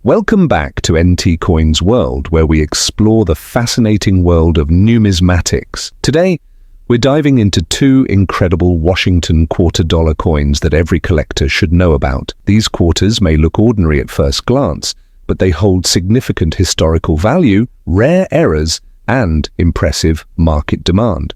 Welcome back to NT Coins World, where we explore the fascinating world of numismatics. Today, we're diving into two incredible Washington quarter-dollar coins that every collector should know about. These quarters may look ordinary at first glance, but they hold significant historical value, rare errors, and impressive market demand.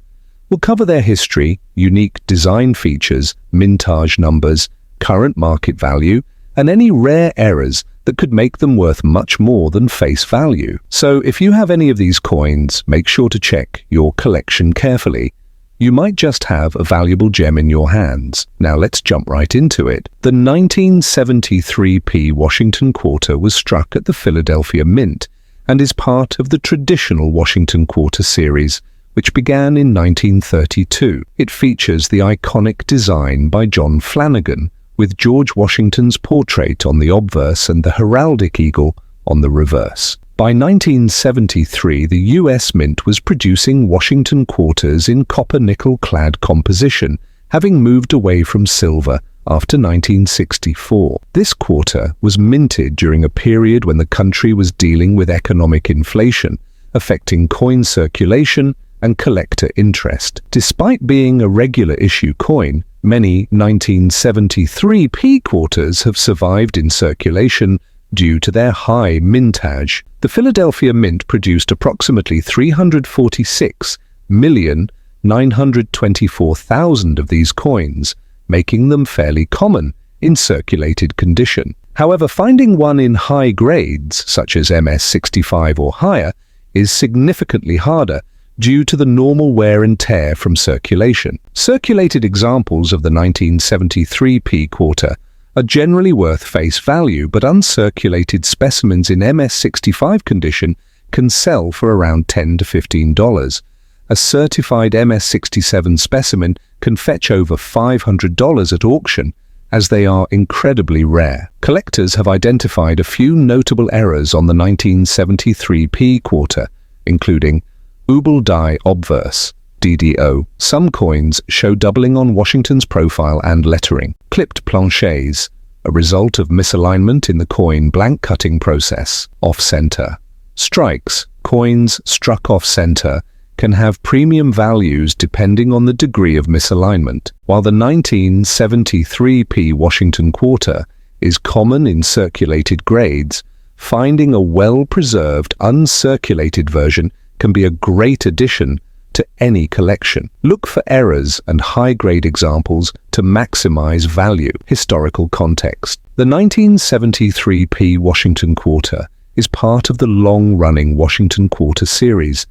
We'll cover their history, unique design features, mintage numbers, current market value, and any rare errors that could make them worth much more than face value. So if you have any of these coins, make sure to check your collection carefully. You might just have a valuable gem in your hands. Now let's jump right into it. The 1973p Washington quarter was struck at the Philadelphia Mint and is part of the traditional Washington quarter series, which began in 1932. It features the iconic design by John Flanagan, with George Washington's portrait on the obverse and the heraldic eagle on the reverse. By 1973, the U.S. Mint was producing Washington quarters in copper-nickel-clad composition, having moved away from silver after 1964. This quarter was minted during a period when the country was dealing with economic inflation, affecting coin circulation and collector interest. Despite being a regular issue coin, many 1973p quarters have survived in circulation due to their high mintage. The Philadelphia Mint produced approximately 346,924,000 of these coins, making them fairly common in circulated condition. However, finding one in high grades, such as MS65 or higher, is significantly harder due to the normal wear and tear from circulation. Circulated examples of the 1973p quarter are generally worth face value, but uncirculated specimens in MS65 condition can sell for around $10 to $15. A certified MS67 specimen can fetch over $500 at auction, as they are incredibly rare. Collectors have identified a few notable errors on the 1973p quarter, including Ubel die obverse, DDO. Some coins show doubling on Washington's profile and lettering. Clipped planchets, a result of misalignment in the coin blank cutting process. Off-center. Strikes. Coins struck off-center can have premium values depending on the degree of misalignment. While the 1973p Washington quarter is common in circulated grades, finding a well-preserved, uncirculated version can be a great addition to any collection. Look for errors and high-grade examples to maximize value. Historical context. The 1973p Washington quarter is part of the long-running Washington quarter series,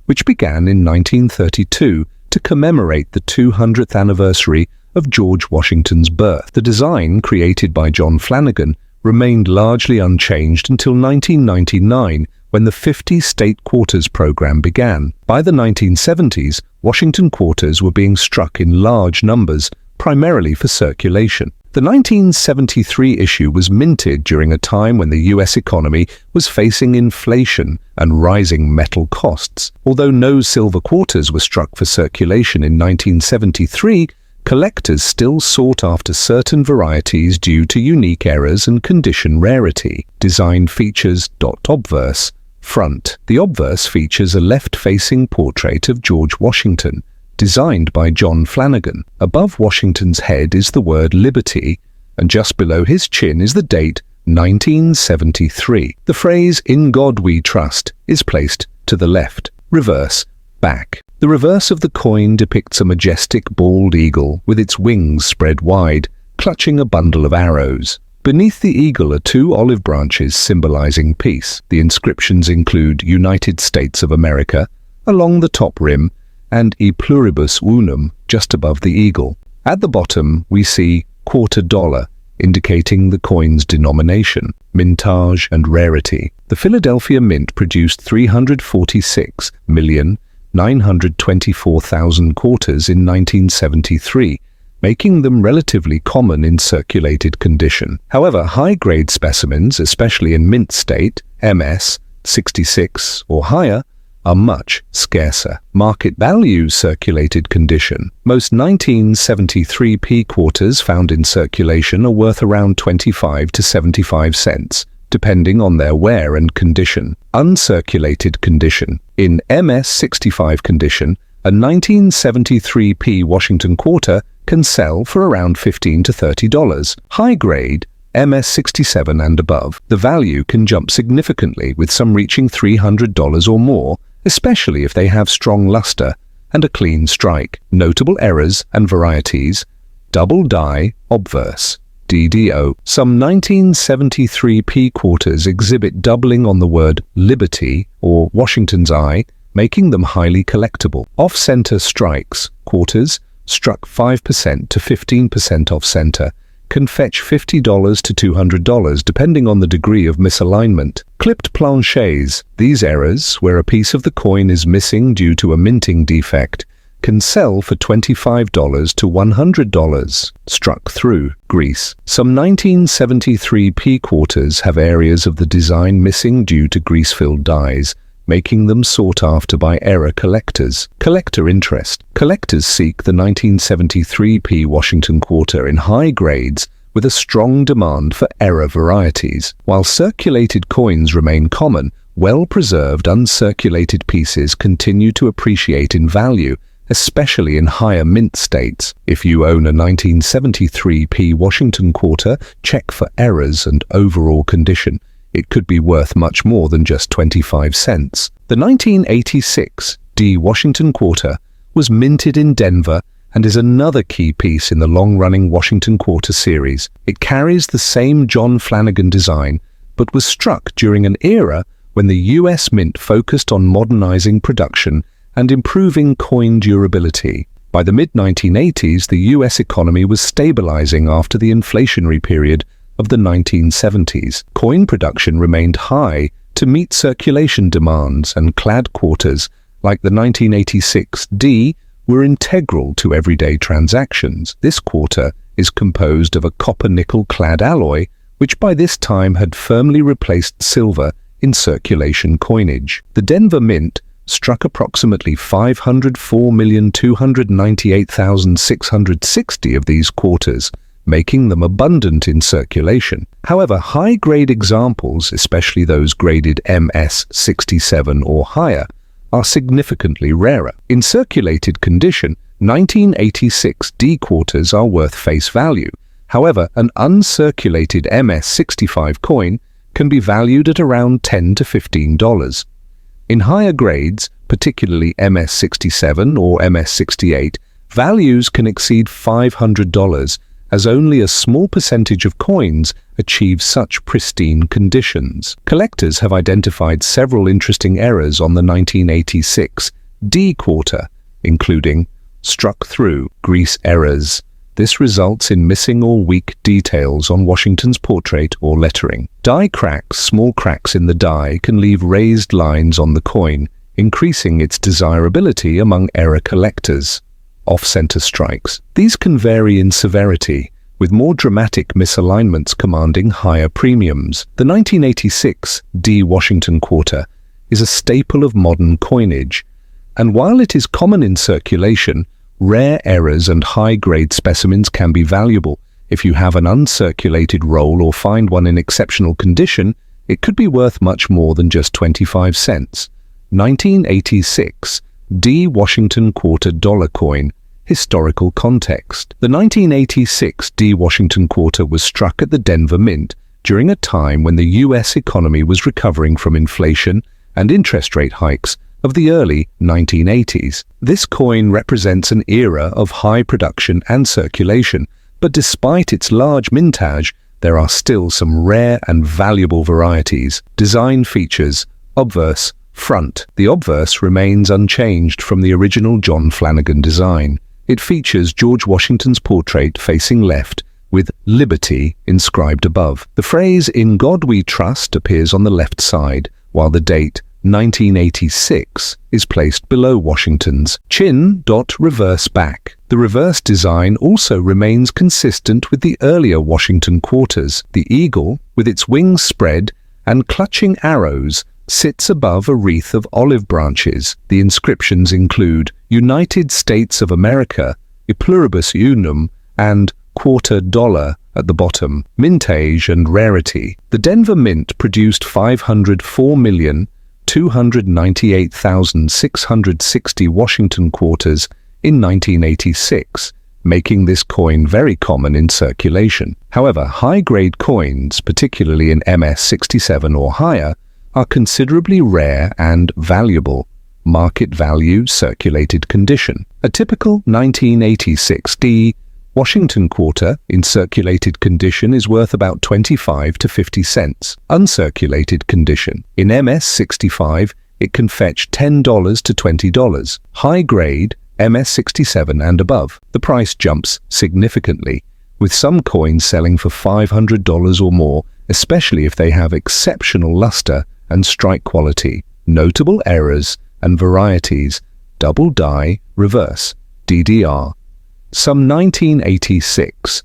which began in 1932 to commemorate the 200th anniversary of George Washington's birth. The design, created by John Flanagan, remained largely unchanged until 1999, when the 50 state quarters program began. By the 1970s, Washington quarters were being struck in large numbers, primarily for circulation. The 1973 issue was minted during a time when the U.S. economy was facing inflation and rising metal costs. Although no silver quarters were struck for circulation in 1973, collectors still sought after certain varieties due to unique errors and condition rarity. Design features. Obverse. Front. The obverse features a left-facing portrait of George Washington, designed by John Flanagan. Above Washington's head is the word Liberty, and just below his chin is the date 1973. The phrase "In God We Trust" is placed to the left. Reverse. Back. The reverse of the coin depicts a majestic bald eagle with its wings spread wide, clutching a bundle of arrows. Beneath the eagle are two olive branches symbolizing peace. The inscriptions include United States of America along the top rim and E pluribus unum just above the eagle. At the bottom, we see quarter dollar, indicating the coin's denomination, mintage, and rarity. The Philadelphia Mint produced 346,924,000 quarters in 1973, making them relatively common in circulated condition. However, high-grade specimens, especially in mint state, MS, 66 or higher, are much scarcer. Market value circulated condition. Most 1973p quarters found in circulation are worth around 25 to 75 cents depending on their wear and condition. Uncirculated condition. In MS65 condition, a 1973p Washington quarter can sell for around $15 to $30. High grade, MS67 and above, the value can jump significantly, with some reaching $300 or more, especially if they have strong luster and a clean strike. Notable errors and varieties: double die obverse, DDO. Some 1973p quarters exhibit doubling on the word Liberty or Washington's eye, making them highly collectible. Off-center strikes, quarters struck 5% to 15% off-center, can fetch $50 to $200 depending on the degree of misalignment. Clipped planchets, these errors, where a piece of the coin is missing due to a minting defect, can sell for $25 to $100. Struck through, grease. Some 1973p quarters have areas of the design missing due to grease-filled dies, making them sought after by error collectors. Collector interest. Collectors seek the 1973p Washington quarter in high grades with a strong demand for error varieties. While circulated coins remain common, well-preserved uncirculated pieces continue to appreciate in value, especially in higher mint states. If you own a 1973p Washington quarter, check for errors and overall condition. It could be worth much more than just 25 cents. The 1986 D Washington quarter was minted in Denver and is another key piece in the long-running Washington quarter series. It carries the same John Flanagan design, but was struck during an era when the U.S. Mint focused on modernizing production and improving coin durability. By the mid-1980s, the U.S. economy was stabilizing after the inflationary period of the 1970s. Coin production remained high to meet circulation demands, and clad quarters, like the 1986 D, were integral to everyday transactions. This quarter is composed of a copper-nickel clad alloy, which by this time had firmly replaced silver in circulation coinage. The Denver Mint struck approximately 504,298,660 of these quarters, making them abundant in circulation. However, high-grade examples, especially those graded MS67 or higher, are significantly rarer. In circulated condition, 1986 D quarters are worth face value. However, an uncirculated MS65 coin can be valued at around $10 to $15. In higher grades, particularly MS67 or MS68, values can exceed $500, as only a small percentage of coins achieve such pristine conditions. Collectors have identified several interesting errors on the 1986 D quarter, including struck through, grease errors. This results in missing or weak details on Washington's portrait or lettering. Die cracks, small cracks in the die, can leave raised lines on the coin, increasing its desirability among error collectors. Off-center strikes. These can vary in severity, with more dramatic misalignments commanding higher premiums. The 1986 D Washington quarter is a staple of modern coinage, and while it is common in circulation, rare errors and high-grade specimens can be valuable. If you have an uncirculated roll or find one in exceptional condition, it could be worth much more than just 25 cents. 1986 D Washington quarter dollar coin. Historical context. The 1986 D Washington quarter was struck at the Denver Mint during a time when the U.S. economy was recovering from inflation and interest rate hikes of the early 1980s. This coin represents an era of high production and circulation, but despite its large mintage, there are still some rare and valuable varieties. Design features: obverse, front. The obverse remains unchanged from the original John Flanagan design. It features George Washington's portrait facing left, with Liberty inscribed above. The phrase "In God We Trust" appears on the left side, while the date 1986 is placed below Washington's chin. Reverse back. The reverse design also remains consistent with the earlier Washington quarters. The eagle, with its wings spread and clutching arrows, sits above a wreath of olive branches. The inscriptions include United States of America, E Pluribus Unum, and $quarter. at the bottom, mintage and rarity. The Denver Mint produced 504,298,660 Washington quarters in 1986, making this coin very common in circulation. However, high-grade coins, particularly in MS-67 or higher, are considerably rare and valuable. Market value, circulated condition. A typical 1986 D Washington quarter in circulated condition is worth about 25 to 50 cents. Uncirculated condition. In MS-65, it can fetch $10 to $20. High-grade MS-67 and above, the price jumps significantly, with some coins selling for $500 or more, especially if they have exceptional luster and strike quality. Notable errors and varieties: double die, reverse, DDR. Some 1986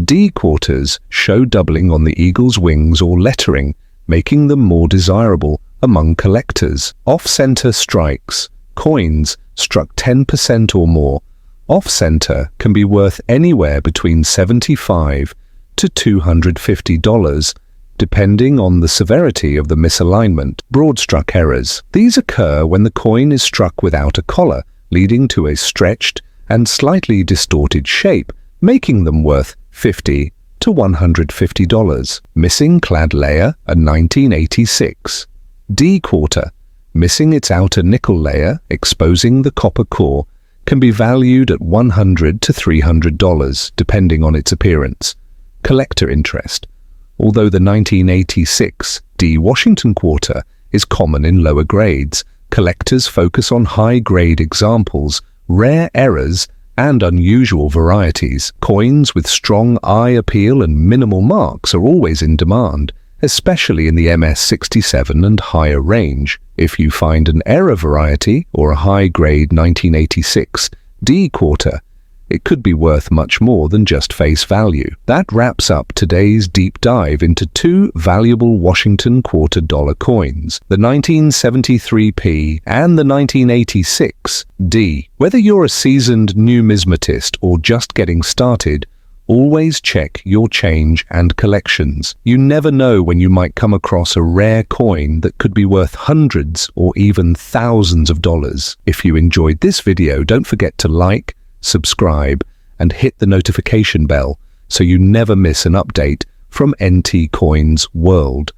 D quarters show doubling on the eagle's wings or lettering, making them more desirable among collectors. Off-center strikes. Coins struck 10% or more off-center can be worth anywhere between $75 to $250, depending on the severity of the misalignment. Broad-struck errors. These occur when the coin is struck without a collar, leading to a stretched and slightly distorted shape, making them worth $50 to $150. Missing clad layer, a 1986 D quarter. Missing its outer nickel layer, exposing the copper core, can be valued at $100 to $300, depending on its appearance. Collector interest. Although the 1986 D Washington quarter is common in lower grades, collectors focus on high-grade examples, rare errors, and unusual varieties. Coins with strong eye appeal and minimal marks are always in demand, especially in the MS-67 and higher range. If you find an error variety or a high-grade 1986 D quarter, it could be worth much more than just face value. That wraps up today's deep dive into two valuable Washington quarter dollar coins, the 1973P and the 1986 D. Whether you're a seasoned numismatist or just getting started, always check your change and collections. You never know when you might come across a rare coin that could be worth hundreds or even thousands of dollars. If you enjoyed this video, don't forget to like, subscribe, and hit the notification bell so you never miss an update from NT Coins World.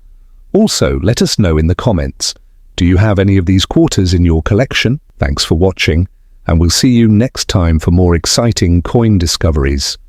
Also, let us know in the comments, do you have any of these quarters in your collection? Thanks for watching, and we'll see you next time for more exciting coin discoveries.